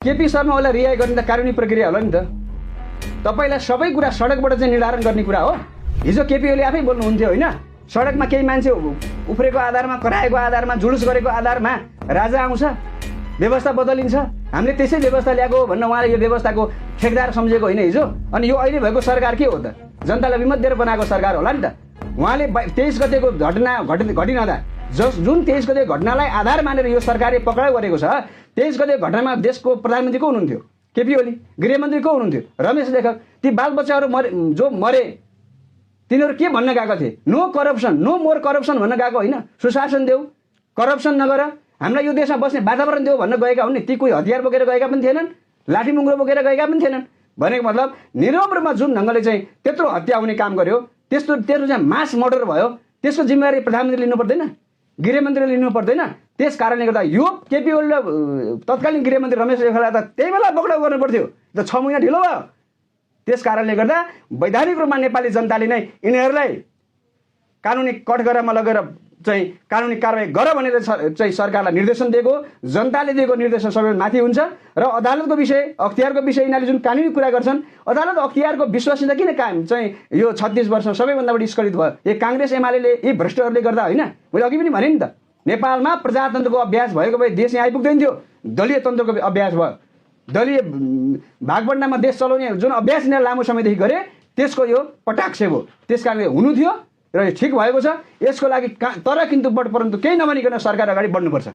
केपी शर्मा ओलीलाई रिहाई गर्ने त कानुनी प्रक्रिया होला नि त। तपाईँलाई सबै कुरा सडकबाट चाहिँ निर्धारण गर्ने कुरा हो। हिजो केपी ओली आफै बोल्नुहुन्थ्यो होइन, सडकमा केही मान्छे उफ्रेको आधारमा, कराएको आधारमा, जुलुस गरेको आधारमा राजा आउँछ, व्यवस्था बदलिन्छ, हामीले त्यसै व्यवस्था ल्याएको भन्न उहाँले यो व्यवस्थाको ठेकदार सम्झेको होइन हिजो। अनि यो अहिले भएको सरकार के हो त? जनतालाई विमत दिएर बनाएको सरकार होला नि त। उहाँले 23 गतेको घटना घटिनदा जुन 23 गते घटनालाई आधार मानेर यो सरकारले पक्राउ गरेको छ, 23 गते घटनामा देशको प्रधानमन्त्री को हुनुहुन्थ्यो? केपी ओली। गृहमन्त्री को हुनुहुन्थ्यो? रमेश लेखक। ती बालबच्चाहरू जो मरे तिनीहरू के भन्न गएको थिए? No corruption, no more corruption भन्न गएको होइन। सुशासन देऊ, करप्सन नगर, हामीलाई यो देशमा बस्ने वातावरण देऊ भन्न गएका हुन् नि। ती कोही हतियार बोकेर गएका पनि थिएनन्, लाठी मुङ्ग्रो बोकेर गएका पनि थिएनन्। भनेको मतलब निरव रूपमा जुन ढङ्गले चाहिँ त्यत्रो हत्या हुने काम गर्यो, त्यस्तो चाहिँ मास मर्डर भयो, त्यसको जिम्मेवारी प्रधानमन्त्रीले लिनु पर्दैन, गृहमन्त्रीले लिनु पर्दैन? त्यस कारणले गर्दा यो केपी ओली र तत्कालीन गृहमन्त्री रमेश लेखकलाई त त्यही बेला पक्राउ गर्नु पर्थ्यो, त 6 महिना ढिलो भयो। त्यस कारणले गर्दा वैधानिक रूपमा नेपाली जनताले नै यिनीहरूलाई कानुनी कठघरामा लगेर चाहिँ कानुनी कारबाही गर भनेर चाहिँ सरकारलाई निर्देशन दिएको, जनताले दिएको निर्देशन सबैभन्दा माथि हुन्छ। र अदालतको विषय, अख्तियारको विषय यिनीहरूले जुन कानुनी कुरा गर्छन्, अदालत अख्तियारको विश्वासनीयता किन कायम चाहिँ यो 36 वर्षमा सबैभन्दा बढी स्खलित भयो? यो काङ्ग्रेस एमाले यी भ्रष्टहरूले गर्दा होइन। मैले अघि पनि भने नि त, नेपालमा प्रजातन्त्रको अभ्यास भएको भए देश यहाँ आइपुग्दैन थियो। दलीय तन्त्रको अभ्यास भयो, दलीय भागबण्डामा देश चलाउने जुन अभ्यास यिनीहरू लामो समयदेखि गरे, त्यसको यो पटाक्ष हो। त्यस कारणले हुनु थियो र यो ठिक भएको छ। यसको लागि तर किन्तु परन्तु केही नभनिकन सरकार अगाडि बढ्नुपर्छ।